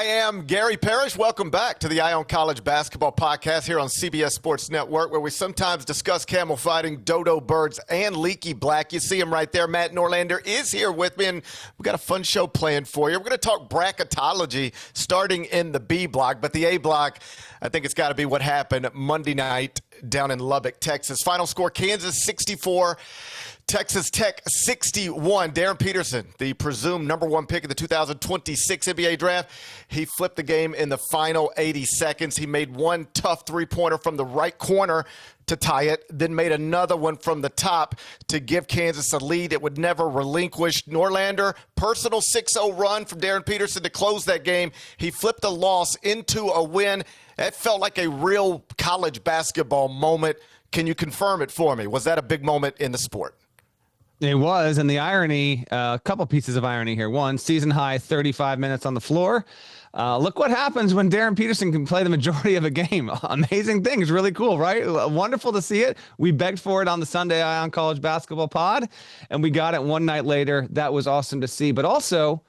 I am Gary Parrish. Welcome back to the Eye on College Basketball podcast here on CBS Sports Network, where we sometimes discuss camel fighting, dodo birds, and leaky black. You see him right there. Matt Norlander is here with me, and we've got a fun show planned for you. We're going to talk bracketology starting in the B block, but the A block, I think it's got to be what happened Monday night down in Lubbock, Texas. Final score, Kansas 64, Texas Tech 61. Darryn Peterson, the presumed number one pick of the 2026 NBA draft, he flipped the game in the final 80 seconds. He made one tough three-pointer from the right corner to tie it, then made another one from the top to give Kansas a lead it would never relinquish. Norlander, personal 6-0 run from Darryn Peterson to close that game. He flipped a loss into a win. It felt like a real college basketball moment. Can you confirm it for me? Was that a big moment in the sport? It was, and the irony, a couple pieces of irony here. One, season high 35 minutes on the floor. Look what happens when Darryn Peterson can play the majority of a game. Amazing things, really cool, right? Wonderful to see it. We begged for it on the Sunday Eye on College Basketball pod, and we got it one night later. That was awesome to see. But also,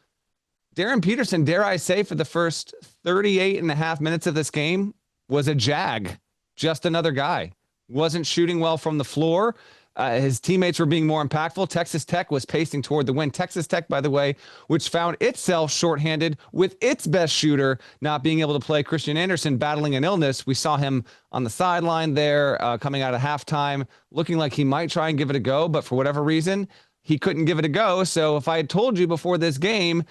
Darryn Peterson, dare I say, for the first 38 and a half minutes of this game, was a jag. Just another guy. Wasn't shooting well from the floor. His teammates were being more impactful. Texas Tech was pacing toward the win. Texas Tech, by the way, which found itself shorthanded with its best shooter not being able to play, Christian Anderson, battling an illness. We saw him on the sideline there coming out of halftime, looking like he might try and give it a go, but for whatever reason, he couldn't give it a go. So if I had told you before this game,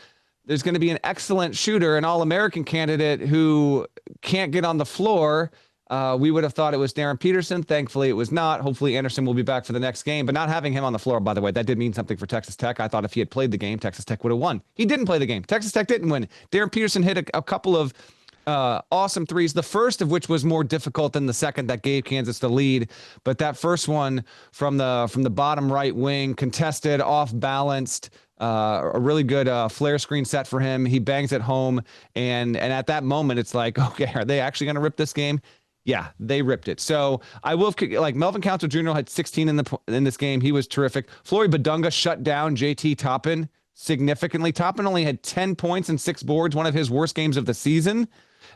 there's going to be an excellent shooter, an All-American candidate who can't get on the floor, we would have thought it was Darryn Peterson. Thankfully, it was not. Hopefully, Anderson will be back for the next game. But not having him on the floor, by the way, that did mean something for Texas Tech. I thought if he had played the game, Texas Tech would have won. He didn't play the game. Texas Tech didn't win. Darryn Peterson hit a couple of awesome threes, the first of which was more difficult than the second that gave Kansas the lead. But that first one from the bottom right wing, contested, off-balanced, a really good flare screen set for him. He bangs it home. And at that moment, it's like, okay, are they actually going to rip this game? Yeah, they ripped it. So I will, like, Melvin Council Jr. had 16 in this game. He was terrific. Flory Badunga shut down JT Toppin significantly. Toppin only had 10 points and 6 boards, one of his worst games of the season.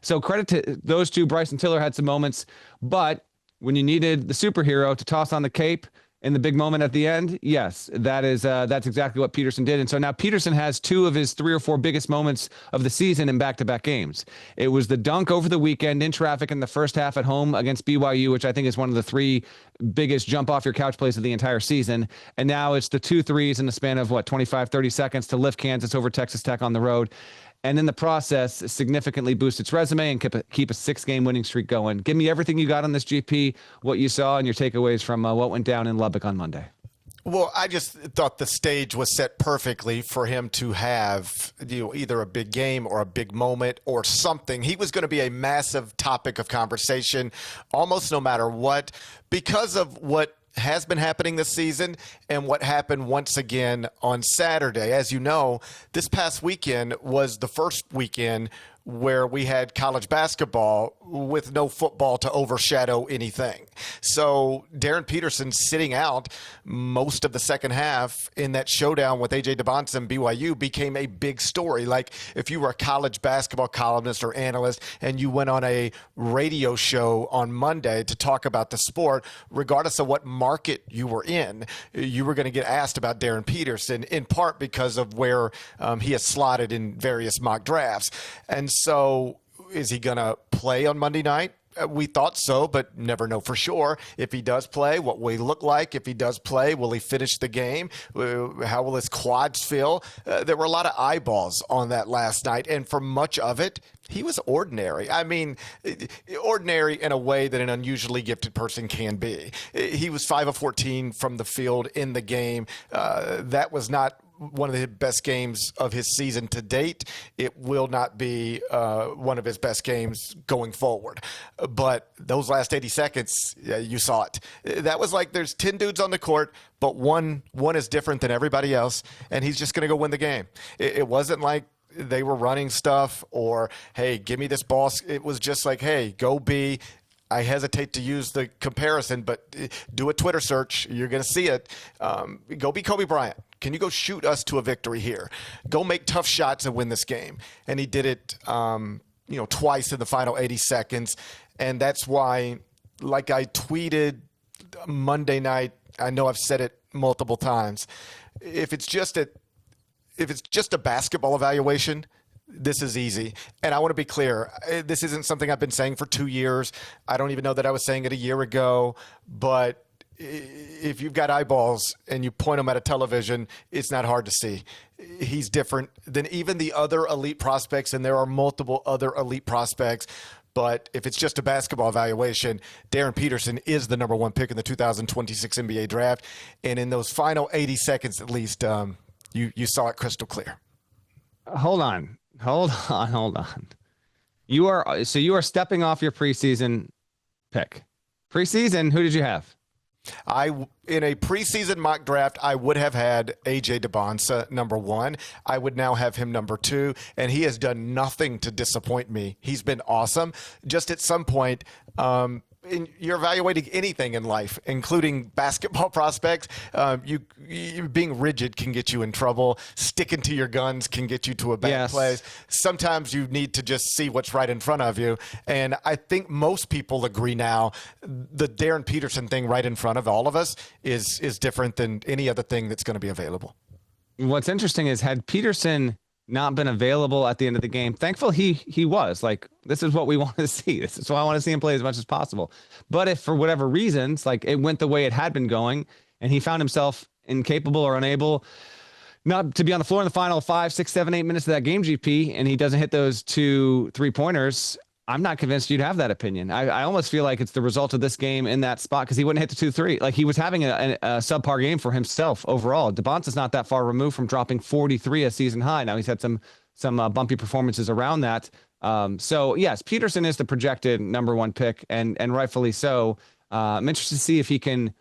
So credit to those two. Bryson Tiller had some moments, but when you needed the superhero to toss on the cape in the big moment at the end, yes, that's exactly what Peterson did. And so now Peterson has 2 of his 3 or 4 biggest moments of the season in back-to-back games. It was the dunk over the weekend in traffic in the first half at home against BYU, which I think is one of the 3 biggest jump-off-your-couch plays of the entire season. And now it's the 2 threes in the span of, 25, 30 seconds to lift Kansas over Texas Tech on the road. And in the process, significantly boost its resume and keep a 6-game winning streak going. Give me everything you got on this GP, what you saw, and your takeaways from what went down in Lubbock on Monday. Well, I just thought the stage was set perfectly for him to have either a big game or a big moment or something. He was going to be a massive topic of conversation almost no matter what, because of what has been happening this season and what happened once again on Saturday. As you know, this past weekend was the first weekend where we had college basketball with no football to overshadow anything. So Darryn Peterson sitting out most of the second half in that showdown with A.J. DeBonson and BYU became a big story. Like if you were a college basketball columnist or analyst and you went on a radio show on Monday to talk about the sport, regardless of what market you were in, you were going to get asked about Darryn Peterson, in part because of where he has slotted in various mock drafts. And so is he going to play on Monday night? We thought so, but never know for sure. If he does play, what will he look like? If he does play, will he finish the game? How will his quads feel? There were a lot of eyeballs on that last night, and for much of it, he was ordinary. I mean, ordinary in a way that an unusually gifted person can be. He was 5 of 14 from the field in the game. That was not one of the best games of his season to date. It will not be one of his best games going forward. But those last 80 seconds, you saw it. That was like there's 10 dudes on the court, but one is different than everybody else, and he's just going to go win the game. It wasn't like they were running stuff or, hey, give me this ball. It was just like, hey, go be. I hesitate to use the comparison, but do a Twitter search. You're going to see it. Go be Kobe Bryant. Can you go shoot us to a victory here? Go make tough shots and win this game. And he did it, twice in the final 80 seconds. And that's why, like I tweeted Monday night, I know I've said it multiple times. If it's just a basketball evaluation, this is easy. And I want to be clear. This isn't something I've been saying for 2 years. I don't even know that I was saying it a year ago. But if you've got eyeballs and you point them at a television, it's not hard to see. He's different than even the other elite prospects, and there are multiple other elite prospects. But if it's just a basketball evaluation, Darryn Peterson is the number one pick in the 2026 NBA draft. And in those final 80 seconds, at least, you saw it crystal clear. Hold on. You are stepping off your preseason pick. Preseason, who did you have? In a preseason mock draft, I would have had A.J. DeBonsa number one. I would now have him number two, and he has done nothing to disappoint me. He's been awesome. Just at some point, you're evaluating anything in life, including basketball prospects. You being rigid can get you in trouble. Sticking to your guns can get you to a bad place. Sometimes you need to just see what's right in front of you. And I think most people agree now the Darryn Peterson thing right in front of all of us is different than any other thing that's going to be available. What's interesting is had Peterson not been available at the end of the game, thankful he was. Like, this is what we want to see. This is why I want to see him play as much as possible. But if for whatever reasons, like it went the way it had been going and he found himself incapable or unable not to be on the floor in the final 5, 6, 7, 8 minutes of that game, GP, and he doesn't hit those 2 3-pointers, I'm not convinced you'd have that opinion. I almost feel like it's the result of this game in that spot because he wouldn't hit the 2-3. Like he was having a subpar game for himself overall. DeBonsa's not that far removed from dropping 43 a season high. Now he's had some bumpy performances around that. So yes, Peterson is the projected number one pick and rightfully so. I'm interested to see if he can,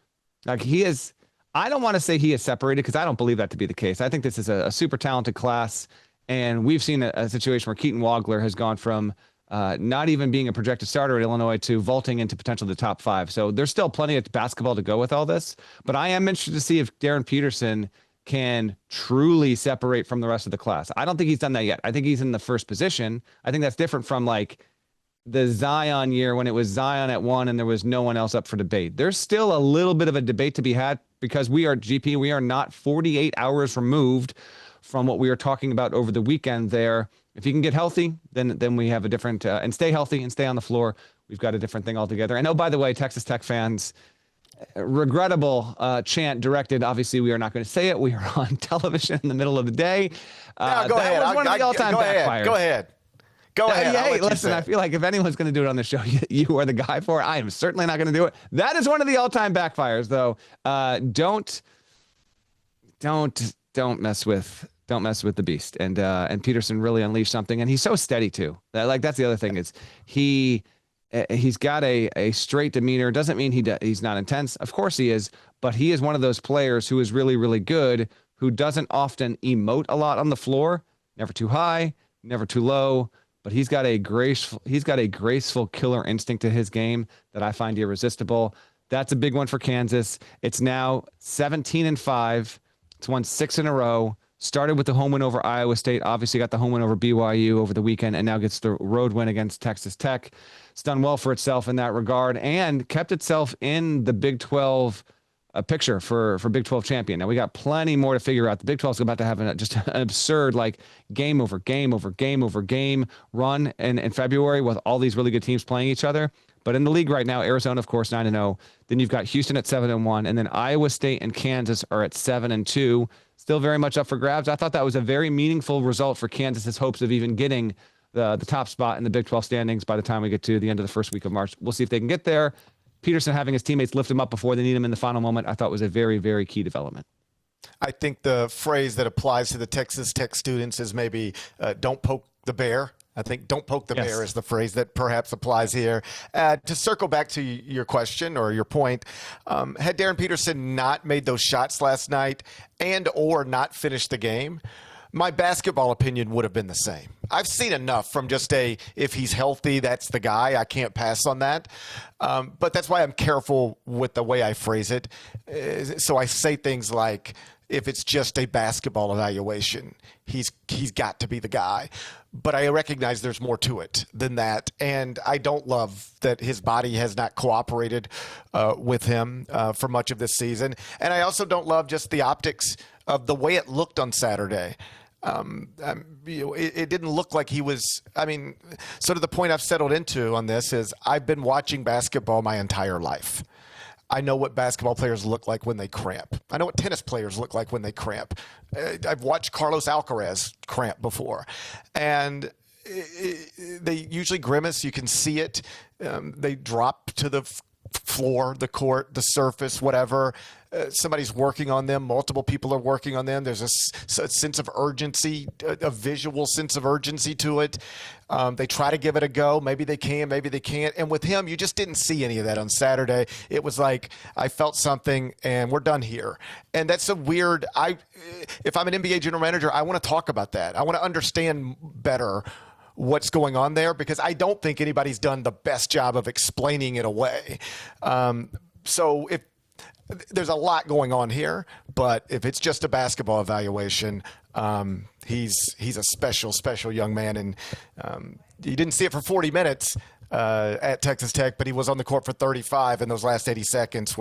like he is, I don't want to say he is separated because I don't believe that to be the case. I think this is a super talented class. And we've seen a situation where Keaton Wagler has gone from not even being a projected starter at Illinois to vaulting into potentially the top 5. So there's still plenty of basketball to go with all this. But I am interested to see if Darryn Peterson can truly separate from the rest of the class. I don't think he's done that yet. I think he's in the first position. I think that's different from like the Zion year when it was Zion at 1 and there was no one else up for debate. There's still a little bit of a debate to be had because we are not 48 hours removed from what we were talking about over the weekend there. If he can get healthy, then we have a different and stay healthy and stay on the floor. We've got a different thing altogether. And oh, by the way, Texas Tech fans, regrettable chant directed. Obviously, we are not going to say it. We are on television in the middle of the day. No, go ahead. Was one of the all-time backfires. Go ahead. Hey, listen, I feel like if anyone's going to do it on the show, you are the guy for it. I am certainly not going to do it. That is one of the all-time backfires, though. Don't mess with the beast. And Peterson really unleashed something, and he's so steady too. That's the other thing is he's got a straight demeanor. Doesn't mean he's not intense. Of course he is, but he is one of those players who is really, really good, who doesn't often emote a lot on the floor. Never too high, never too low. But he's got a graceful killer instinct to his game that I find irresistible. That's a big one for Kansas. It's now 17-5. It's won 6 in a row. Started with the home win over Iowa State. Obviously got the home win over BYU over the weekend and now gets the road win against Texas Tech. It's done well for itself in that regard and kept itself in the Big 12 picture for Big 12 champion. Now we got plenty more to figure out. The Big 12 is about to have just an absurd game over game run in February with all these really good teams playing each other. But in the league right now, Arizona, of course, 9-0. Then you've got Houston at 7-1, and then Iowa State and Kansas are at 7-2. Still very much up for grabs. I thought that was a very meaningful result for Kansas's hopes of even getting the top spot in the Big 12 standings by the time we get to the end of the first week of March. We'll see if they can get there. Peterson having his teammates lift him up before they need him in the final moment, I thought was a very, very key development. I think the phrase that applies to the Texas Tech students is maybe don't poke the bear. I think don't poke the bear is the phrase that perhaps applies here. To circle back to your question or your point, had Darryn Peterson not made those shots last night and or not finished the game, my basketball opinion would have been the same. I've seen enough from just if he's healthy, that's the guy. I can't pass on that. But that's why I'm careful with the way I phrase it. So I say things like, if it's just a basketball evaluation. He's got to be the guy. But I recognize there's more to it than that. And I don't love that his body has not cooperated with him for much of this season. And I also don't love just the optics of the way it looked on Saturday. It didn't look like he was. I mean, sort of the point I've settled into on this is I've been watching basketball my entire life. I know what basketball players look like when they cramp. I know what tennis players look like when they cramp. I've watched Carlos Alcaraz cramp before. And they usually grimace. You can see it. They drop to the floor, the court, the surface, whatever. Somebody's working on them. Multiple people are working on them. There's a sense of urgency, a visual sense of urgency to it. They try to give it a go. Maybe they can, maybe they can't. And with him, you just didn't see any of that on Saturday. It was like, I felt something and we're done here. And that's a weird, if I'm an NBA general manager, I want to talk about that. I want to understand better what's going on there, because I don't think anybody's done the best job of explaining it away. So if there's a lot going on here, but if it's just a basketball evaluation, he's a special young man. And you didn't see it for 40 minutes at Texas Tech, but he was on the court for 35, and those last 80 seconds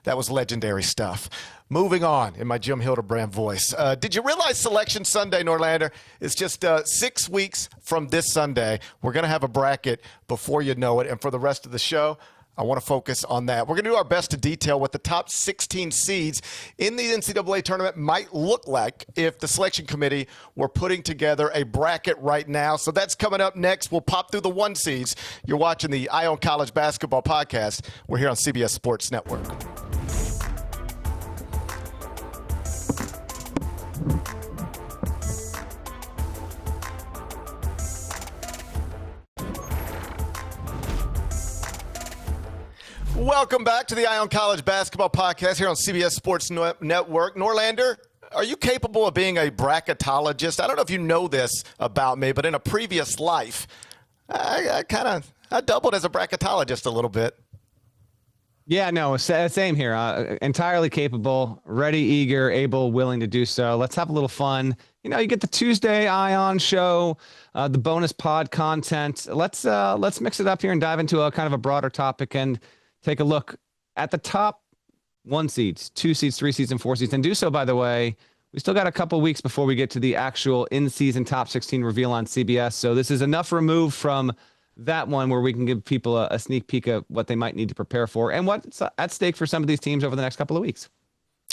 that was legendary stuff. Moving on in my Jim Hildebrand voice. Did you realize Selection Sunday, Norlander, is just 6 weeks from this Sunday? We're going to have a bracket before you know it. And for the rest of the show, I want to focus on that. We're going to do our best to detail what the top 16 seeds in the NCAA tournament might look like if the selection committee were putting together a bracket right now. So that's coming up next. We'll pop through the 1 seeds. You're watching the Eye on College Basketball Podcast. We're here on CBS Sports Network. Welcome back to the Eye on College Basketball Podcast here on CBS Sports Network. Norlander, are you capable of being a bracketologist? I don't know if you know this about me, but in a previous life, I doubled as a bracketologist a little bit. Yeah, no, same here. Entirely capable, ready, eager, able, willing to do so. Let's have a little fun. You know, you get the Tuesday Eye on show, the bonus pod content. Let's mix it up here and dive into a kind of a broader topic and take a look at the top 1 seeds, 2 seeds, 3 seeds, and 4 seeds. And do so, by the way, we still got a couple weeks before we get to the actual in-season top 16 reveal on CBS. So this is enough removed from that one where we can give people a sneak peek of what they might need to prepare for and what's at stake for some of these teams over the next couple of weeks.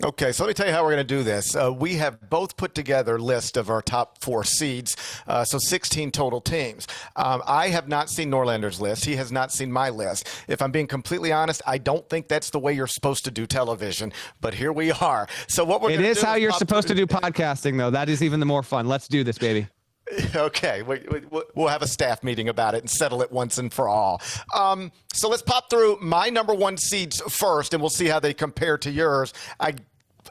Okay, so let me tell you how we're going to do this. We have both put together a list of our top 4 seeds, so 16 total teams. I have not seen Norlander's list. He has not seen my list. If I'm being completely honest, I don't think that's the way you're supposed to do television, but here we are. So what we're going to do is how you're supposed to do podcasting, though. That is even the more fun. Let's do this, baby. Okay, we'll have a staff meeting about it and settle it once and for all. So let's pop through my number 1 seeds first, and we'll see how they compare to yours.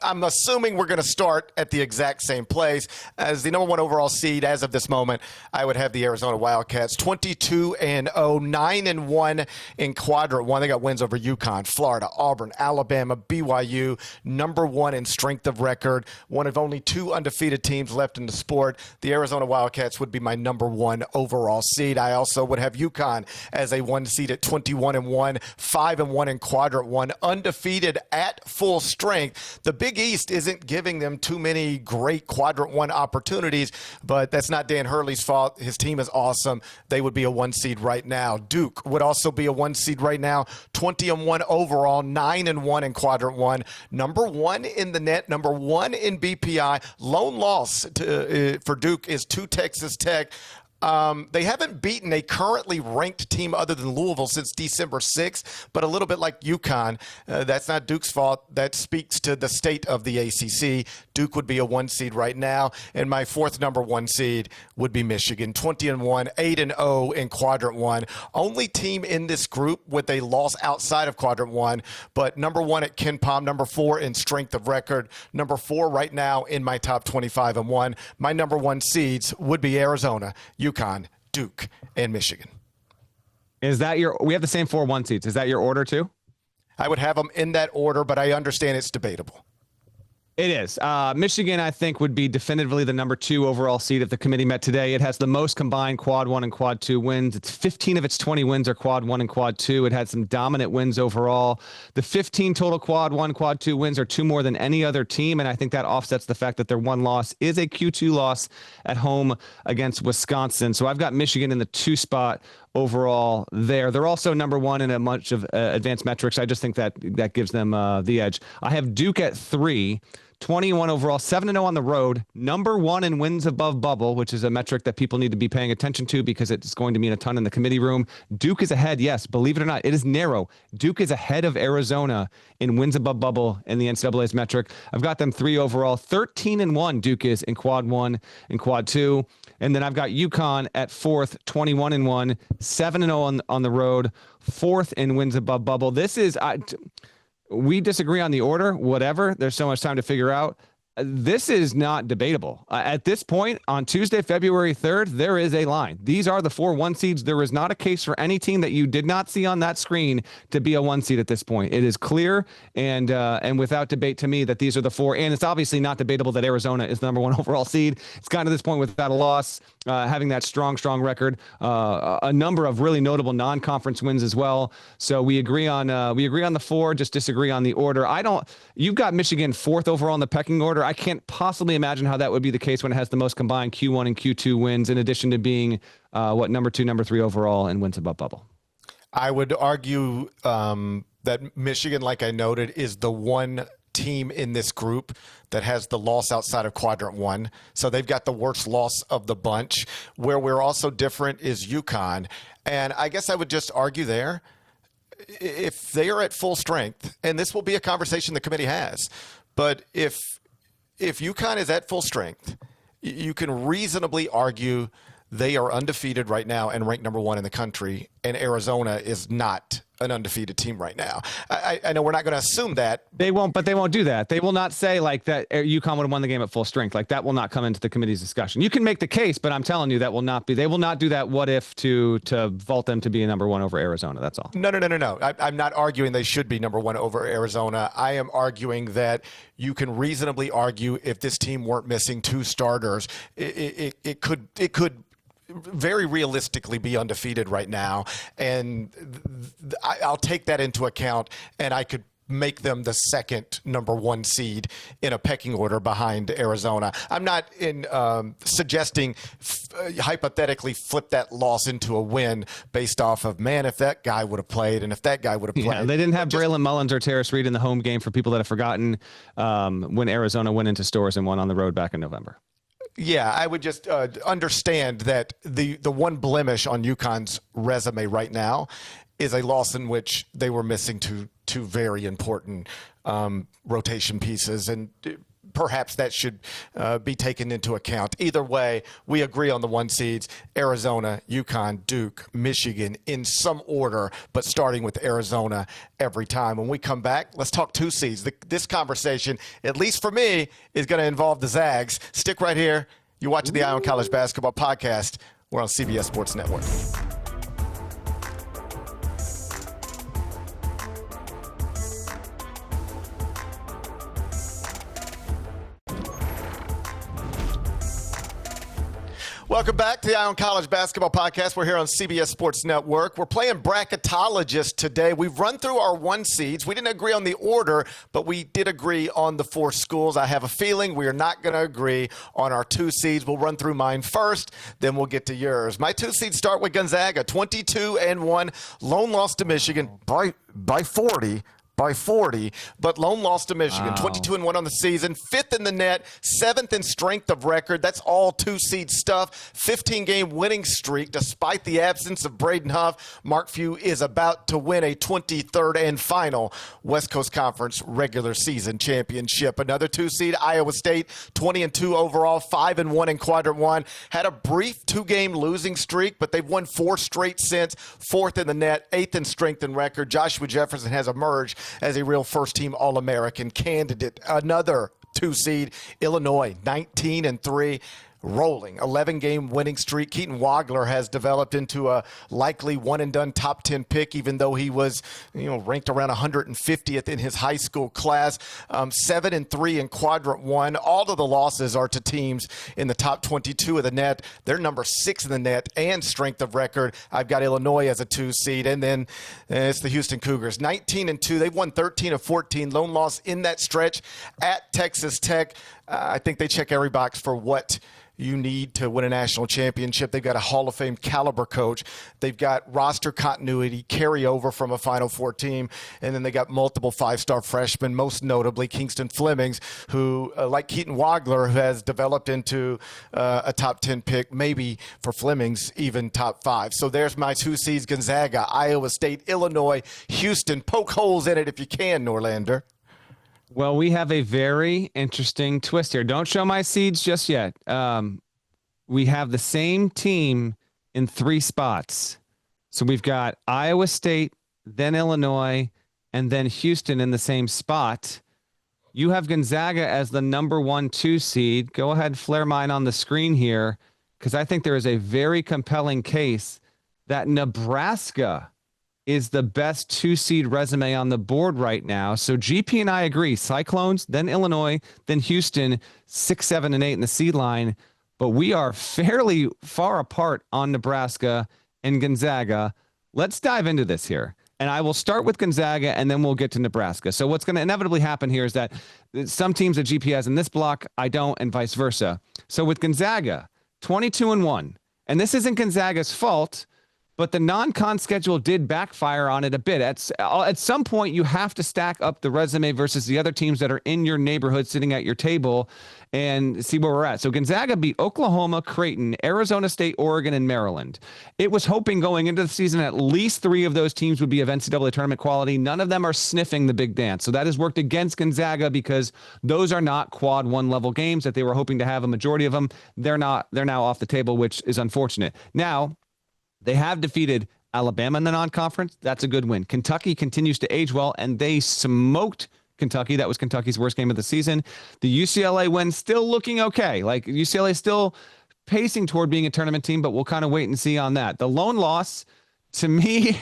I'm assuming we're going to start at the exact same place. As the number 1 overall seed as of this moment, I would have the Arizona Wildcats 22-0, 9-1 in quadrant 1. They got wins over UConn, Florida, Auburn, Alabama, BYU, number 1 in strength of record, one of only 2 undefeated teams left in the sport. The Arizona Wildcats would be my number 1 overall seed. I also would have UConn as a 1 seed at 21-1, 5-1 in quadrant 1, undefeated at full strength. The Big East isn't giving them too many great quadrant 1 opportunities, but that's not Dan Hurley's fault. His team is awesome. They would be a 1 seed right now. Duke would also be a 1 seed right now, 20-1 overall, 9-1 in quadrant 1, number 1 in the net, number 1 in BPI. Lone loss for Duke is to Texas Tech. They haven't beaten a currently ranked team other than Louisville since December 6th, but a little bit like UConn. That's not Duke's fault. That speaks to the state of the ACC. Duke would be a 1 seed right now, and my 4th number 1 seed would be Michigan, 20-1, 8-0 in quadrant 1. Only team in this group with a loss outside of quadrant 1, but number 1 at KenPom, number 4 in strength of record, number 4 right now in my top 25-1. My number 1 seeds would be Arizona, UConn, Duke, and Michigan. Is that we have the same 4 1 seeds. Is that your order too? I would have them in that order, but I understand it's debatable. It is. Michigan, I think, would be definitively the number 2 overall seed if the committee met today. It has the most combined quad 1 and quad 2 wins. It's 15 of its 20 wins are quad 1 and quad 2. It had some dominant wins overall. The 15 total quad 1, quad 2 wins are 2 more than any other team, and I think that offsets the fact that their one loss is a Q2 loss at home against Wisconsin. So I've got Michigan in the 2 spot overall there. They're also number 1 in a bunch of advanced metrics. I just think that gives them the edge. I have Duke at 3. 21 overall, 7-0 on the road, number 1 in wins above bubble, which is a metric that people need to be paying attention to because it's going to mean a ton in the committee room. Duke is ahead, yes, believe it or not, it is narrow. Duke is ahead of Arizona in wins above bubble in the NCAA's metric. I've got them 3 overall, 13-1 Duke is in quad 1 and quad 2. And then I've got UConn at 4th, 21-1, 7-0 on the road, 4th in wins above bubble. This is... we disagree on the order, whatever. There's so much time to figure out. This is not debatable. At this point, on Tuesday, February 3rd, there is a line. These are the 4 1 seeds. There is not a case for any team that you did not see on that screen to be a 1 seed at this point. It is clear and without debate to me that these are the 4. And it's obviously not debatable that Arizona is the number 1 overall seed. It's gotten to this point without a loss, having that strong record, a number of really notable non-conference wins as well. So we agree on the 4, just disagree on the order. You've got Michigan 4th overall in the pecking order. I can't possibly imagine how that would be the case when it has the most combined Q1 and Q2 wins, in addition to being number 2, number 3 overall in wins above bubble. I would argue that Michigan, like I noted, is the one team in this group that has the loss outside of quadrant 1. So they've got the worst loss of the bunch. Where we're also different is UConn. And I guess I would just argue there, if they are at full strength, and this will be a conversation the committee has, but if UConn is at full strength, you can reasonably argue they are undefeated right now and ranked number 1 in the country, and Arizona is not an undefeated team right now. I know we're not going to assume that. They won't do that. They will not say like that UConn would have won the game at full strength. Like that will not come into the committee's discussion. You can make the case, but I'm telling you that will not be. They will not do that what if to vault them to be a number 1 over Arizona. That's all. No. I'm not arguing they should be number 1 over Arizona. I am arguing that you can reasonably argue if this team weren't missing 2 starters, it could very realistically be undefeated right now, and I'll take that into account, and I could make them the 2nd number 1 seed in a pecking order behind Arizona. I'm not suggesting hypothetically flip that loss into a win based off of, man, if that guy would have played and if that guy would have played. Yeah, they didn't have Braylon Mullins or Terrace Reed in the home game for people that have forgotten when Arizona went into Stores and won on the road back in November. Yeah, I would just understand that the one blemish on UConn's resume right now is a loss in which they were missing two very important rotation pieces, and perhaps that should be taken into account. Either way, we agree on the 1 seeds: Arizona, UConn, Duke, Michigan, in some order, but starting with Arizona every time. When we come back, let's talk 2 seeds. This conversation, at least for me, is going to involve the Zags. Stick right here. You're watching the Eye on College Basketball Podcast. We're on CBS Sports Network. Welcome back to the Eye on College Basketball Podcast. We're here on CBS Sports Network. We're playing Bracketologist today. We've run through our 1 seeds. We didn't agree on the order, but we did agree on the 4 schools. I have a feeling we are not going to agree on our 2 seeds. We'll run through mine first, then we'll get to yours. My 2 seeds start with Gonzaga, 22-1, lone loss to Michigan by 40. By 40, but lone loss to Michigan. Wow. 22-1 on the season, 5th in the net, 7th in strength of record. That's all 2-seed stuff. 15-game winning streak, despite the absence of Braden Huff. Mark Few is about to win a 23rd and final West Coast Conference regular season championship. Another 2-seed, Iowa State, 20-2 overall, 5-1 in quadrant 1. Had a brief 2-game losing streak, but they've won 4 straight since. 4th in the net, 8th in strength and record. Joshua Jefferson has emerged as a real first-team All-American candidate. Another 2-seed, Illinois, 19-3. rolling. 11-game winning streak. Keaton Wagler has developed into a likely one-and-done top 10 pick, even though he was ranked around 150th in his high school class. 7-3 in quadrant one. All of the losses are to teams in the top 22 of the net. They're number 6 in the net and strength of record. I've got Illinois as a 2 seed, and then it's the Houston Cougars. 19-2. They've won 13 of 14. Lone loss in that stretch at Texas Tech. I think they check every box for what you need to win a national championship. They've got a Hall of Fame caliber coach. They've got roster continuity, carryover from a Final Four team. And then they got multiple 5-star freshmen, most notably Kingston Flemings, who, like Keaton Wagler, who has developed into a top 10 pick, maybe for Flemings, even top 5. So there's my 2 seeds: Gonzaga, Iowa State, Illinois, Houston. Poke holes in it if you can, Norlander. Well, we have a very interesting twist here. Don't show my seeds just yet. We have the same team in 3 spots. So we've got Iowa State, then Illinois, and then Houston in the same spot. You have Gonzaga as the number 1-2 seed. Go ahead, flare mine on the screen here, because I think there is a very compelling case that Nebraska is the best 2 seed resume on the board right now. So GP and I agree. Cyclones, then Illinois, then Houston, 6, 7, and 8 in the seed line. But we are fairly far apart on Nebraska and Gonzaga. Let's dive into this here. And I will start with Gonzaga, and then we'll get to Nebraska. So what's going to inevitably happen here is that some teams that GP has in this block, I don't, and vice versa. So with Gonzaga, 22-1. And this isn't Gonzaga's fault, but the non-con schedule did backfire on it a bit. At some point, you have to stack up the resume versus the other teams that are in your neighborhood sitting at your table and see where we're at. So Gonzaga beat Oklahoma, Creighton, Arizona State, Oregon, and Maryland. It was hoping going into the season at least 3 of those teams would be of NCAA tournament quality. None of them are sniffing the big dance. So that has worked against Gonzaga because those are not quad 1 level games that they were hoping to have a majority of them. They're not. They're now off the table, which is unfortunate. Now, they have defeated Alabama in the non-conference. That's a good win. Kentucky continues to age well, and they smoked Kentucky. That was Kentucky's worst game of the season. The UCLA win still looking okay. Like UCLA still pacing toward being a tournament team, but we'll kind of wait and see on that. The lone loss, to me,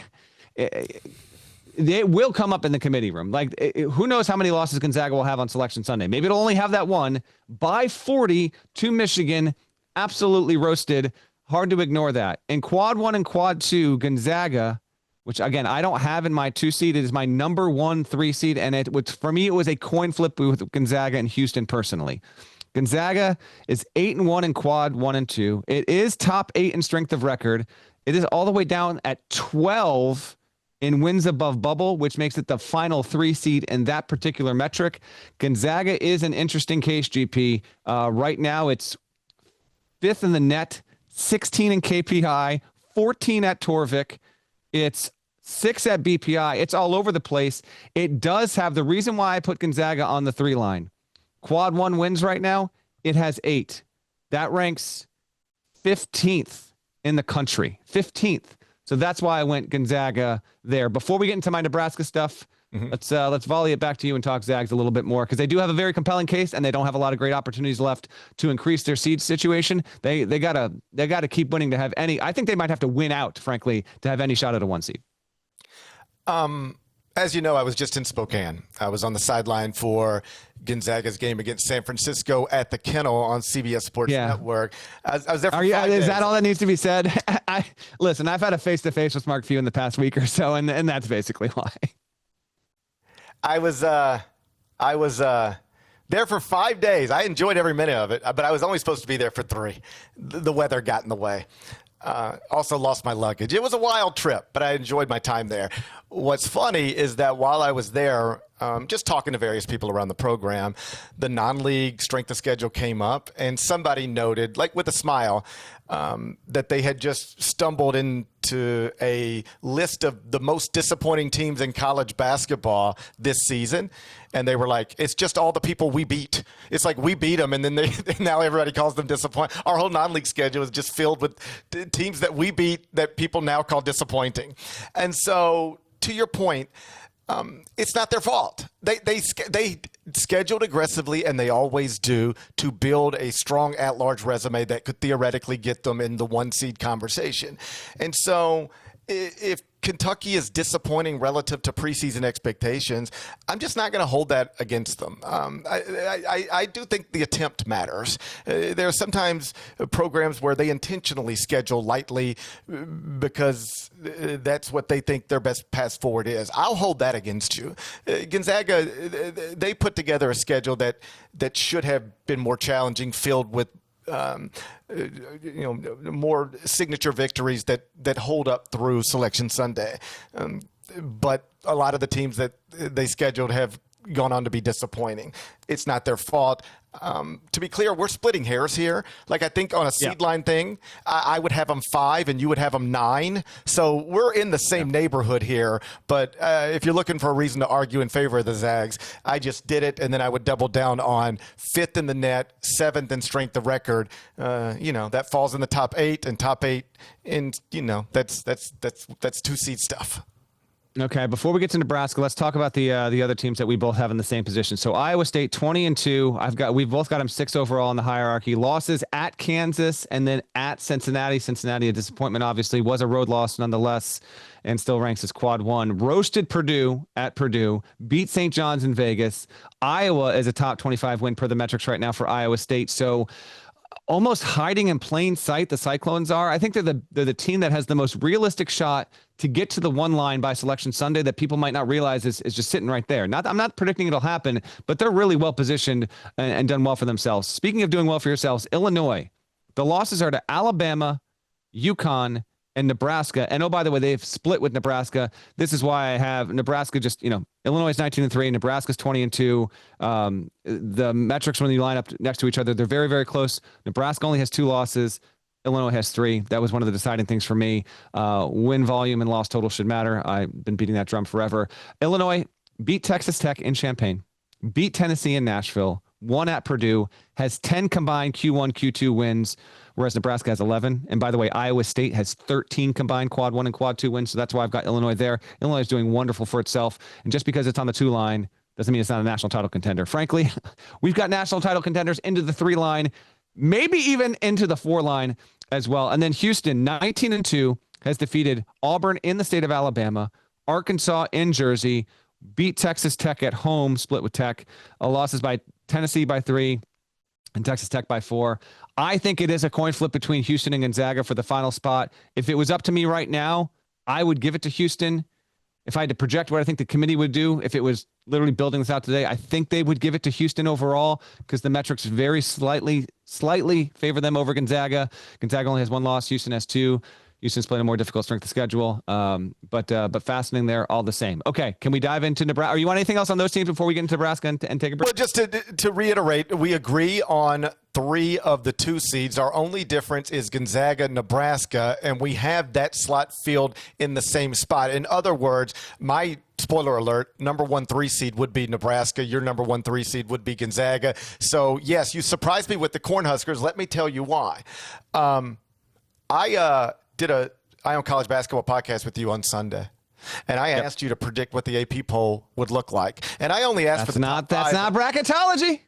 it will come up in the committee room. Like, who knows how many losses Gonzaga will have on Selection Sunday. Maybe it'll only have that one. By 40 to Michigan, absolutely roasted. Hard to ignore that. In quad 1 and quad 2, Gonzaga, which again, I don't have in my 2 seed, it is my number 1 3 seed. And for me, it was a coin flip with Gonzaga and Houston personally. Gonzaga is 8-1 in quad 1 and 2. It is top 8 in strength of record. It is all the way down at 12 in wins above bubble, which makes it the final 3 seed in that particular metric. Gonzaga is an interesting case, GP. Right now, it's 5th in the net, 16 in KPI, 14 at Torvik. It's 6 at BPI. It's all over the place. It does have the reason why I put Gonzaga on the 3 line. Quad 1 wins right now. It has 8. That ranks 15th in the country. 15th. So that's why I went Gonzaga there. Before we get into my Nebraska stuff, let's volley it back to you and talk Zags a little bit more, because they do have a very compelling case and they don't have a lot of great opportunities left to increase their seed situation. They gotta keep winning to have any. I think they might have to win out, frankly, to have any shot at a 1 seed. As you know, I was just in Spokane. I was on the sideline for Gonzaga's game against San Francisco at the Kennel on CBS Sports Network. I was there for 5 days. Is that all that needs to be said? Listen, I've had a face-to-face with Mark Few in the past week or so, and that's basically why. I was there for 5 days. I enjoyed every minute of it, but I was only supposed to be there for 3. The weather got in the way. Also lost my luggage. It was a wild trip, but I enjoyed my time there. What's funny is that while I was there, just talking to various people around the program, the non-league strength of schedule came up, and somebody noted, like with a smile, that they had just stumbled into a list of the most disappointing teams in college basketball this season. And they were like, it's just all the people we beat. It's like we beat them, and then now everybody calls them disappointing. Our whole non-league schedule is just filled with teams that we beat that people now call disappointing. And so, to your point, it's not their fault. They scheduled aggressively, and they always do, to build a strong at-large resume that could theoretically get them in the one-seed conversation. And so if Kentucky is disappointing relative to preseason expectations, I'm just not going to hold that against them. I do think the attempt matters. There are sometimes programs where they intentionally schedule lightly because that's what they think their best path forward is. I'll hold that against you. Gonzaga, they put together a schedule that should have been more challenging, filled with more signature victories that hold up through Selection Sunday. But a lot of the teams that they scheduled have gone on to be disappointing. It's not their fault. To be clear, we're splitting hairs here. Like, I think on a seed line thing, I would have them 5 and you would have them 9. So we're in the same neighborhood here. But if you're looking for a reason to argue in favor of the Zags, I just did it. And then I would double down on 5th in the net, 7th in strength of record. That falls in the top 8 and top 8. And, that's 2-seed stuff. Okay, before we get to Nebraska, let's talk about the other teams that we both have in the same position. So Iowa State 20-2. We've both got them 6 overall in the hierarchy. Losses at Kansas and then at Cincinnati. Cincinnati, a disappointment, obviously, was a road loss nonetheless, and still ranks as quad 1. Roasted Purdue at Purdue. Beat St. John's in Vegas. Iowa is a top 25 win per the metrics right now for Iowa State. So almost hiding in plain sight, the Cyclones are. I think they're the team that has the most realistic shot to get to the one line by Selection Sunday that people might not realize is just sitting right there. I'm not predicting it'll happen, but they're really well positioned and done well for themselves. Speaking of doing well for yourselves, Illinois, the losses are to Alabama, UConn, and Nebraska. And oh, by the way, they've split with Nebraska. This is why I have Nebraska Illinois is 19-3, Nebraska's 20-2. The metrics when you line up next to each other, they're very, very close. Nebraska only has 2 losses. Illinois has 3. That was one of the deciding things for me. Win volume and loss total should matter. I've been beating that drum forever. Illinois beat Texas Tech in Champaign, beat Tennessee in Nashville, won at Purdue, has 10 combined Q1, Q2 wins, whereas Nebraska has 11. And by the way, Iowa State has 13 combined quad 1 and quad 2 wins, so that's why I've got Illinois there. Illinois is doing wonderful for itself, and just because it's on the 2 line doesn't mean it's not a national title contender. Frankly, we've got national title contenders into the 3 line, maybe even into the 4 line as well. And then Houston, 19-2, has defeated Auburn in the state of Alabama, Arkansas in Jersey, beat Texas Tech at home, split with Tech, losses by Tennessee by 3 and Texas Tech by 4. I think it is a coin flip between Houston and Gonzaga for the final spot. If it was up to me right now, I would give it to Houston. If I had to project what I think the committee would do, if it was literally building this out today, I think they would give it to Houston overall because the metrics very slightly favor them over Gonzaga. Gonzaga only has 1 loss. Houston has 2. Houston's playing a more difficult strength of schedule, but fascinating there all the same. Okay, can we dive into Nebraska? Or you want anything else on those teams before we get into Nebraska and take a break? Well, just to reiterate, we agree on 3 of the 2 seeds. Our only difference is Gonzaga, Nebraska, and we have that slot filled in the same spot. In other words, my spoiler alert, number 1 3 seed would be Nebraska. Your number 1 3 seed would be Gonzaga. So, yes, you surprised me with the Cornhuskers. Let me tell you why. I did a Eye on College Basketball podcast with you on Sunday, and I asked you to predict what the AP poll would look like. And I only asked for the top 5. That's not bracketology.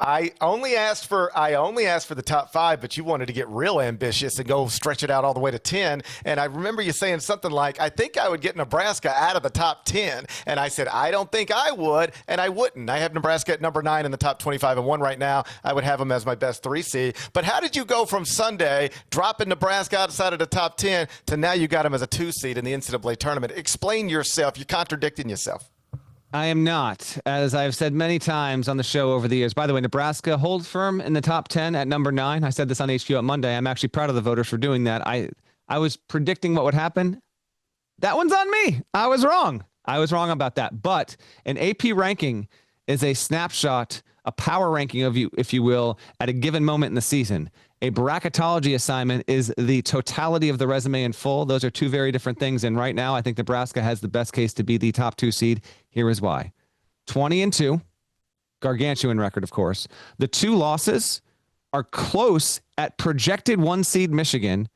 I only asked for the top 5, but you wanted to get real ambitious and go stretch it out all the way to 10. And I remember you saying something like, I think I would get Nebraska out of the top 10. And I said, I don't think I would, and I wouldn't. I have Nebraska at number 9 in the top 25 and 1 right now. I would have them as my best 3 seed. But how did you go from Sunday dropping Nebraska outside of the top 10 to now you got them as a 2 seed in the NCAA tournament? Explain yourself. You're contradicting yourself. I am not, as I've said many times on the show over the years. By the way, Nebraska holds firm in the top 10 at number 9. I said this on HQ on Monday. I'm actually proud of the voters for doing that. I was predicting what would happen. That one's on me. I was wrong. About that. But an AP ranking is a snapshot, a power ranking of you, if you will, at a given moment in the season. A bracketology assignment is the totality of the resume in full. Those are 2 very different things. And right now, I think Nebraska has the best case to be the top 2 seed. Here is why. 20-2, gargantuan record, of course. The 2 losses are close at projected 1 seed Michigan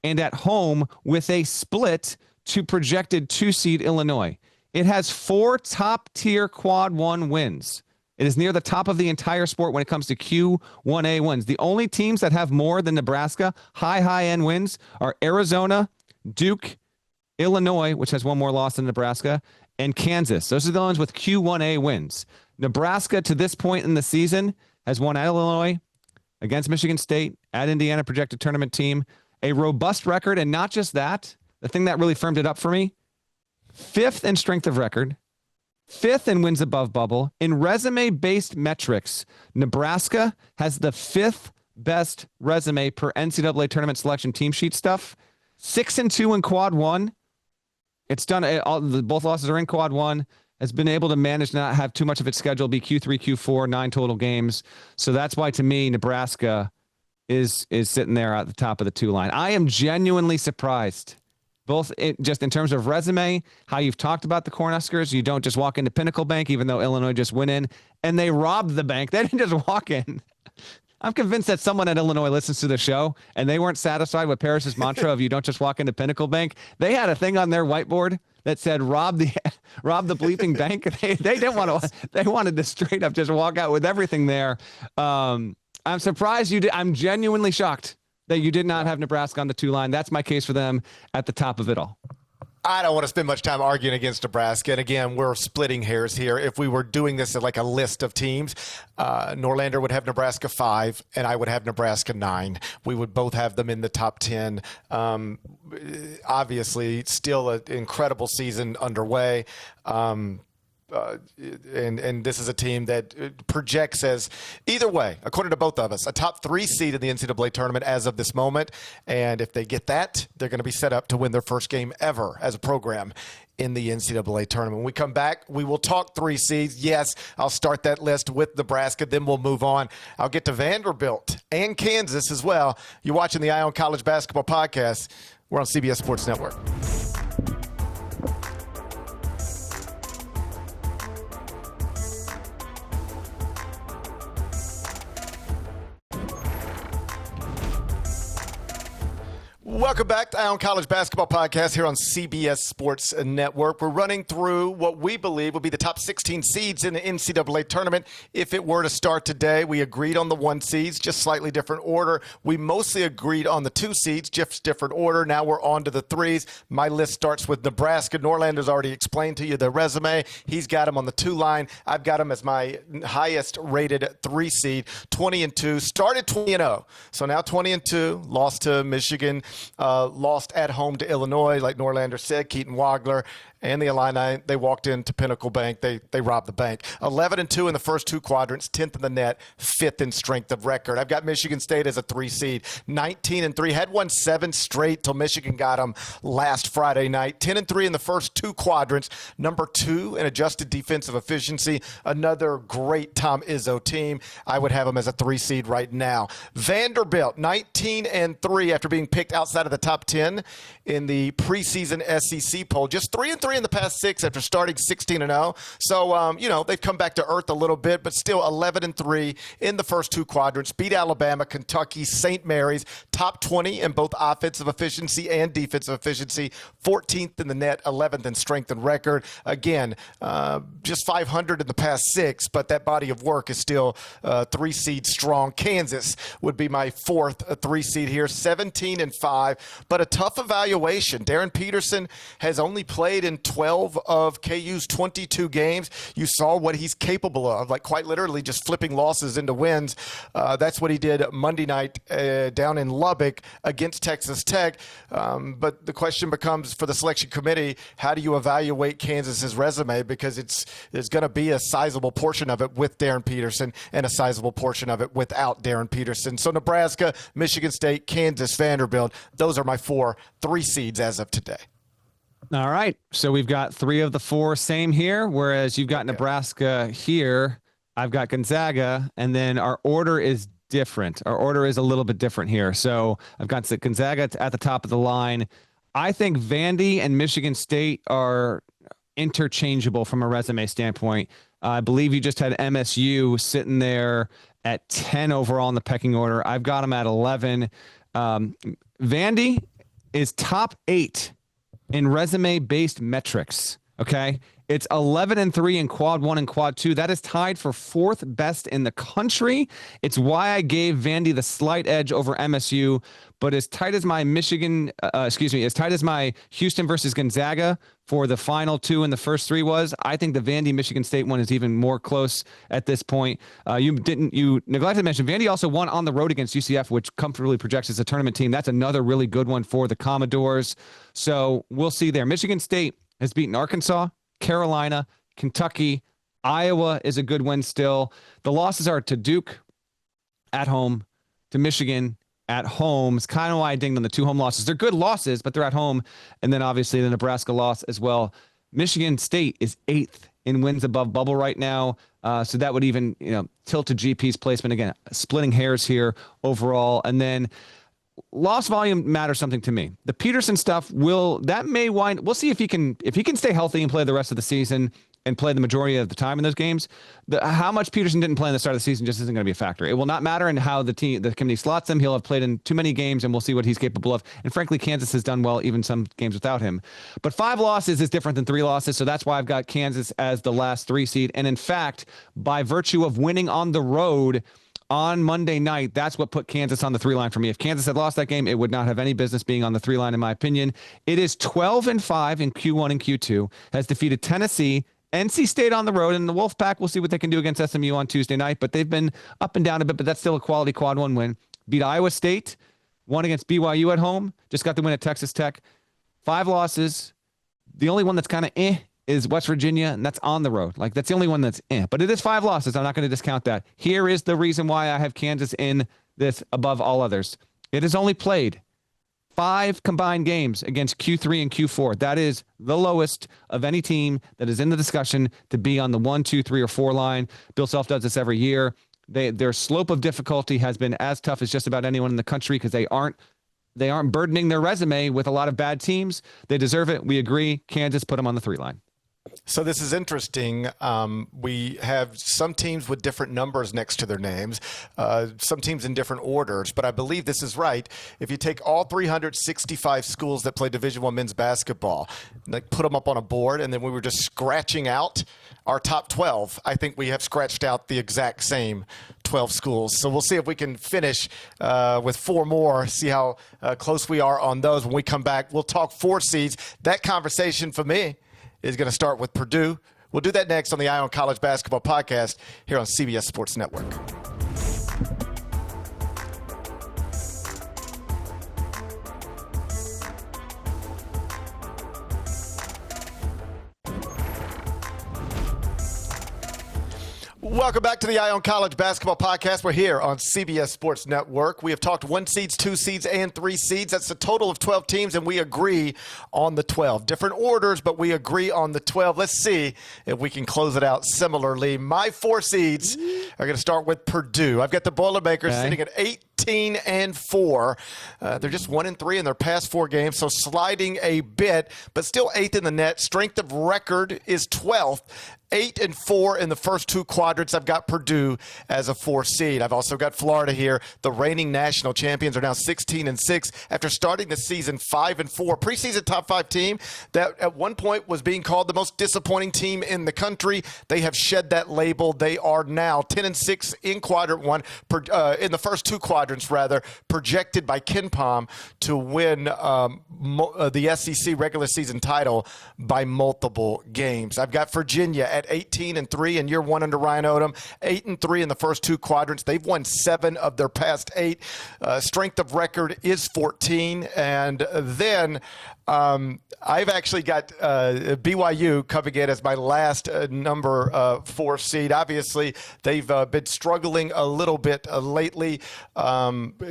and at home with a split to projected 2 seed Illinois. It has 4 top-tier Quad 1 wins. It is near the top of the entire sport when it comes to Q1A wins. The only teams that have more than Nebraska, high-end wins, are Arizona, Duke, Illinois, which has one more loss than Nebraska, and Kansas. Those are the ones with Q1A wins. Nebraska, to this point in the season, has won at Illinois, against Michigan State, at Indiana, projected tournament team. A robust record, and not just that, the thing that really firmed it up for me, 5th in strength of record, 5th in wins above bubble. In resume-based metrics, Nebraska has the 5th best resume per NCAA tournament selection team sheet stuff. 6-2 in Quad 1. It's done. Both losses are in Quad 1. Has been able to manage to not have too much of its schedule be Q3, Q4, 9 total games. So that's why, to me, Nebraska is sitting there at the top of the 2 line. I am genuinely surprised, both just in terms of resume, how you've talked about the Cornhuskers. You don't just walk into Pinnacle Bank, even though Illinois just went in, and they robbed the bank. They didn't just walk in. I'm convinced that someone at Illinois listens to the show, and they weren't satisfied with Parrish's mantra of "you don't just walk into Pinnacle Bank." They had a thing on their whiteboard that said "rob the bleeping bank." They didn't want to. They wanted to straight up just walk out with everything there. I'm surprised you did. I'm genuinely shocked that you did not have Nebraska on the 2 line. That's my case for them at the top of it all. I don't want to spend much time arguing against Nebraska. And again, we're splitting hairs here. If we were doing this as like a list of teams, Norlander would have Nebraska 5, and I would have Nebraska 9. We would both have them in the top 10. Obviously, still an incredible season underway. And this is a team that projects as, either way, according to both of us, a top 3 seed in the NCAA tournament as of this moment. And if they get that, they're going to be set up to win their first game ever as a program in the NCAA tournament. When we come back, we will talk 3 seeds. Yes, I'll start that list with Nebraska. Then we'll move on. I'll get to Vanderbilt and Kansas as well. You're watching the Eye on College Basketball Podcast. We're on CBS Sports Network. Welcome back to Eye on College Basketball Podcast here on CBS Sports Network. We're running through what we believe will be the top 16 seeds in the NCAA tournament if it were to start today. We agreed on the 1 seeds, just slightly different order. We mostly agreed on the 2 seeds, just different order. Now we're on to the 3s. My list starts with Nebraska. Norlander's already explained to you the resume. He's got him on the 2 line. I've got him as my highest rated 3 seed, 20-2. Started 20-0. So now 20-2, lost to Michigan. Lost at home to Illinois, like Norlander said. Keaton Wagler and the Illini, they walked into Pinnacle Bank. They robbed the bank. 11-2 in the first 2 quadrants, 10th in the net, 5th in strength of record. I've got Michigan State as a 3 seed, 19-3. Had won 7 straight till Michigan got them last Friday night. 10-3 in the first 2 quadrants, number 2 in adjusted defensive efficiency. Another great Tom Izzo team. I would have them as a 3 seed right now. Vanderbilt, 19-3 after being picked outside of the top 10 in the preseason SEC poll. Just 3-3 in the past 6 after starting 16-0. So, they've come back to earth a little bit, but still 11-3 in the first 2 quadrants. Beat Alabama, Kentucky, St. Mary's, top 20 in both offensive efficiency and defensive efficiency. 14th in the net, 11th in strength and record. Again, just 500 in the past 6, but that body of work is still 3 seed strong. Kansas would be my 4th 3 seed here, 17-5, but a tough evaluation. Darryn Peterson has only played in 12 of KU's 22 games. You saw what he's capable of, like quite literally just flipping losses into wins. That's what he did Monday night down in Lubbock against Texas Tech. But the question becomes for the selection committee, how do you evaluate Kansas's resume? Because there's going to be a sizable portion of it with Darryn Peterson and a sizable portion of it without Darryn Peterson. So Nebraska, Michigan State, Kansas, Vanderbilt, those are my 4 3 seeds as of today. All right. So we've got 3 of the 4 same here, whereas you've got Nebraska here. I've got Gonzaga, and then our order is different. Our order is a little bit different here. So I've got Gonzaga at the top of the line. I think Vandy and Michigan State are interchangeable from a resume standpoint. I believe you just had MSU sitting there at 10 overall in the pecking order. I've got them at 11. Vandy is top 8 in resume-based metrics. Okay. It's 11-3 in quad 1 and quad 2. That is tied for 4th best in the country. It's why I gave Vandy the slight edge over MSU, but as tight as my as tight as my Houston versus Gonzaga for the final 2 and the first 3 was, I think the Vandy Michigan State one is even more close at this point. You neglected to mention Vandy also won on the road against UCF, which comfortably projects as a tournament team. That's another really good one for the Commodores. So we'll see there. Michigan State has beaten Arkansas, Carolina, Kentucky. Iowa is a good win still. The losses are to Duke at home, to Michigan at home. It's kind of why I dinged on the 2 home losses. They're good losses, but they're at home. And then obviously the Nebraska loss as well. Michigan State is 8th in wins above bubble right now. So that would even, tilt to GP's placement. Again, splitting hairs here overall. And then loss volume matters something to me. The Peterson stuff we'll see if he can stay healthy and play the rest of the season and play the majority of the time in those games. How much Peterson didn't play in the start of the season just isn't going to be a factor. It will not matter in how the committee slots him. He'll have played in too many games, and we'll see what he's capable of. And frankly, Kansas has done well even some games without him. But 5 losses is different than 3 losses, so that's why I've got Kansas as the last 3 seed. And in fact, by virtue of winning on the road on Monday night, that's what put Kansas on the 3 line for me. If Kansas had lost that game, it would not have any business being on the 3 line, in my opinion. It is 12-5 in Q1 and Q2, has defeated Tennessee, NC State on the road, and the Wolfpack, we'll see what they can do against SMU on Tuesday night, but they've been up and down a bit, but that's still a quality quad 1 win. Beat Iowa State, won against BYU at home, just got the win at Texas Tech. 5 losses. The only one that's kind of is West Virginia, and that's on the road. That's the only one that's but it is 5 losses. I'm not going to discount that. Here is the reason why I have Kansas in this above all others. It has only played 5 combined games against Q3 and Q4. That is the lowest of any team that is in the discussion to be on the 1, 2, 3, or 4 line. Bill Self does this every year. Their slope of difficulty has been as tough as just about anyone in the country because they aren't burdening their resume with a lot of bad teams. They deserve it. We agree. Kansas, put them on the 3 line. So this is interesting. We have some teams with different numbers next to their names, some teams in different orders, but I believe this is right. If you take all 365 schools that play Division I men's basketball, put them up on a board, and then we were just scratching out our top 12, I think we have scratched out the exact same 12 schools. So we'll see if we can finish with 4 more, see how close we are on those. When we come back, we'll talk 4 seeds. That conversation for me is going to start with Purdue. We'll do that next on the Eye on College Basketball podcast here on CBS Sports Network. Welcome back to the Eye on College Basketball podcast. We're here on CBS Sports Network. We have talked 1 seeds, 2 seeds, and 3 seeds. That's a total of 12 teams, and we agree on the 12. Different orders, but we agree on the 12. Let's see if we can close it out similarly. My 4 seeds are going to start with Purdue. I've got the Boilermakers sitting at 18-4. They're just 1-3 in their past 4 games, so sliding a bit, but still 8th in the net. Strength of record is 12th. 8-4 in the first 2 quadrants. I've got Purdue as a 4 seed. I've also got Florida here. The reigning national champions are now 16-6 after starting the season 5-4. Preseason top 5 team that at one point was being called the most disappointing team in the country. They have shed that label. They are now 10-6 in quadrant 1, in the first 2 quadrants rather, projected by KenPom to win the SEC regular season title by multiple games. I've got Virginia at 18-3 in year 1 under Ryan Odom, 8-3 in the first 2 quadrants. They've won 7 of their past 8. Strength of record is 14. And then I've actually got BYU coming in as my last number 4 seed. Obviously, they've been struggling a little bit lately. Got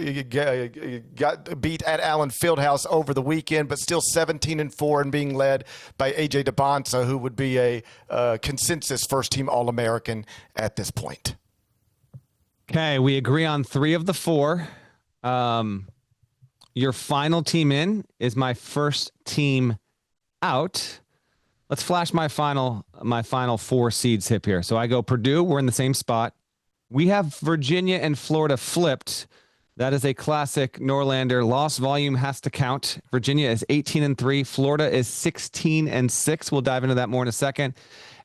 beat at Allen Fieldhouse over the weekend, but still 17-4 and being led by A.J. DeBonsa, who would be a consensus first-team All-American at this point. Okay, we agree on 3 of the 4. Your final team in is my first team out. Let's flash my final 4 seeds hip here. So I go Purdue. We're in the same spot. We have Virginia and Florida flipped. That is a classic Norlander. Loss volume has to count. Virginia is 18-3. Florida is 16-6. We'll dive into that more in a second.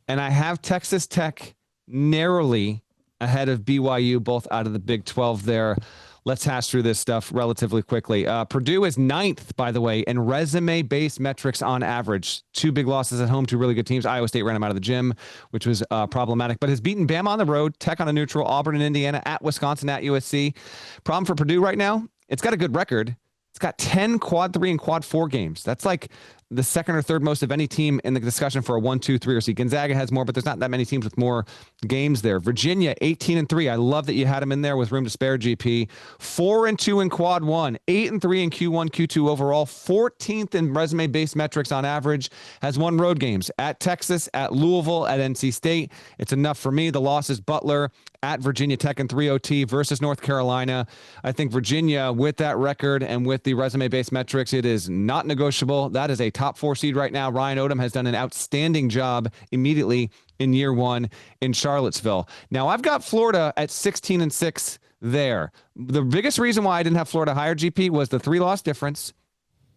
And I have Texas Tech narrowly ahead of BYU, both out of the Big 12 there. Let's hash through this stuff relatively quickly. Purdue is 9th, by the way, in resume-based metrics on average. 2 big losses at home to really good teams. Iowa State ran them out of the gym, which was problematic, but has beaten Bama on the road, Tech on a neutral, Auburn and Indiana, at Wisconsin, at USC. Problem for Purdue right now, it's got a good record. It's got 10 quad 3 and quad 4 games. That's like the second or third most of any team in the discussion for a 1, 2, 3 or C. Gonzaga has more, but there's not that many teams with more games there. Virginia, 18-3. I love that you had them in there with room to spare, GP. 4-2 in quad 1, 8-3 in Q1, Q2 overall, 14th in resume-based metrics on average, has won road games at Texas, at Louisville, at NC State. It's enough for me. The loss is Butler at Virginia Tech in 3 OT versus North Carolina. I think Virginia, with that record and with the resume-based metrics, it is not negotiable. That is a top 4 seed right now. Ryan Odom has done an outstanding job immediately in year 1 in Charlottesville. Now, I've got Florida at 16-6 there. The biggest reason why I didn't have Florida higher, GP, was the 3-loss difference.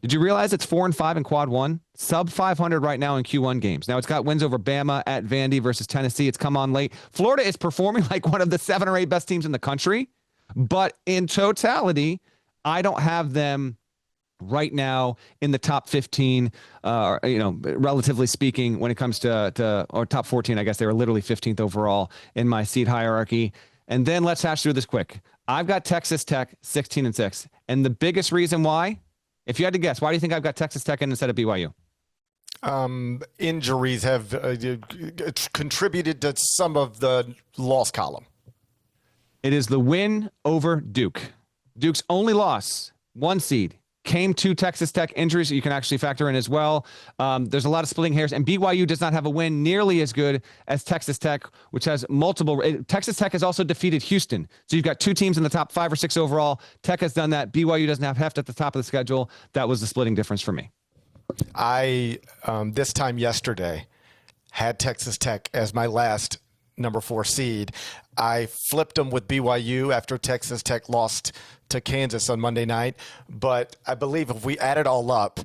Did you realize it's 4-5 in quad 1? Sub 500 right now in Q1 games. Now, it's got wins over Bama, at Vandy versus Tennessee. It's come on late. Florida is performing like one of the 7 or 8 best teams in the country. But in totality, I don't have them right now in the top 15, relatively speaking, when it comes to or top 14. I guess they were literally 15th overall in my seed hierarchy. And then let's hash through this quick. I've got Texas Tech 16-6. And the biggest reason why, if you had to guess, why do you think I've got Texas Tech in instead of BYU? Injuries have contributed to some of the loss column. It is the win over Duke. Duke's only loss, 1 seed, came to Texas Tech. Injuries you can actually factor in as well. There's a lot of splitting hairs, and BYU does not have a win nearly as good as Texas Tech, which has multiple. Texas Tech has also defeated Houston. So you've got 2 teams in the top 5 or 6 overall. Tech has done that. BYU doesn't have heft at the top of the schedule. That was the splitting difference for me. I, this time yesterday, had Texas Tech as my last number 4 seed. I flipped them with BYU after Texas Tech lost to Kansas on Monday night. But I believe if we add it all up,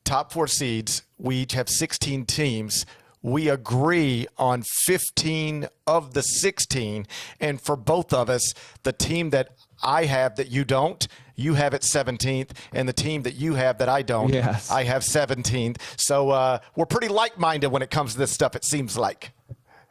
top 4 seeds, we each have 16 teams. We agree on 15 of the 16. And for both of us, the team that I have that you don't, you have it 17th, and the team that you have that I don't, yes, I have 17th. So we're pretty like-minded when it comes to this stuff, it seems like.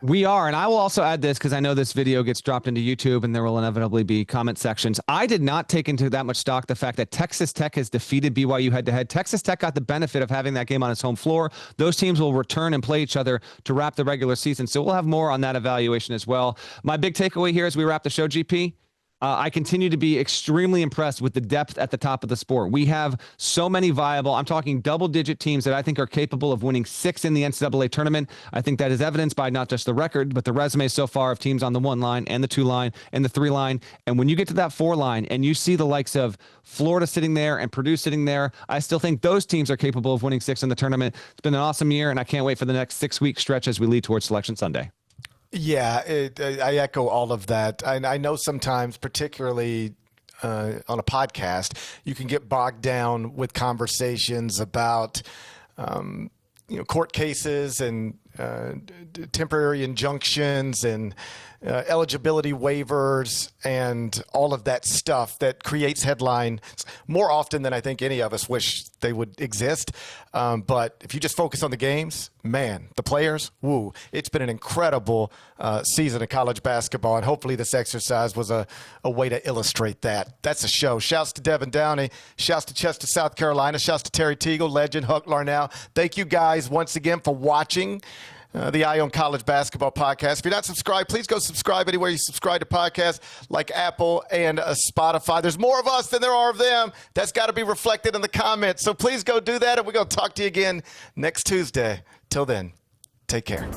We are, and I will also add this because I know this video gets dropped into YouTube and there will inevitably be comment sections. I did not take into that much stock the fact that Texas Tech has defeated BYU head-to-head. Texas Tech got the benefit of having that game on its home floor. Those teams will return and play each other to wrap the regular season, so we'll have more on that evaluation as well. My big takeaway here as we wrap the show, GP, I continue to be extremely impressed with the depth at the top of the sport. We have so many viable, I'm talking double-digit teams that I think are capable of winning 6 in the NCAA tournament. I think that is evidenced by not just the record, but the resume so far of teams on the 1 line and the 2 line and the 3 line. And when you get to that 4 line and you see the likes of Florida sitting there and Purdue sitting there, I still think those teams are capable of winning 6 in the tournament. It's been an awesome year, and I can't wait for the next 6-week stretch as we lead towards Selection Sunday. Yeah, I echo all of that. I know sometimes, particularly on a podcast, you can get bogged down with conversations about court cases and temporary injunctions and eligibility waivers and all of that stuff that creates headlines more often than I think any of us wish they would exist. But if you just focus on the games, man, the players, woo, it's been an incredible season of college basketball, and hopefully this exercise was a way to illustrate that. That's a show. Shouts to Devin Downey. Shouts to Chester, South Carolina. Shouts to Terry Teagle, legend, Huck Larnell. Thank you guys once again for watching the Eye on College Basketball Podcast. If you're not subscribed, please go subscribe anywhere you subscribe to podcasts like Apple and Spotify. There's more of us than there are of them. That's got to be reflected in the comments. So please go do that, and we're going to talk to you again next Tuesday. Till then, take care.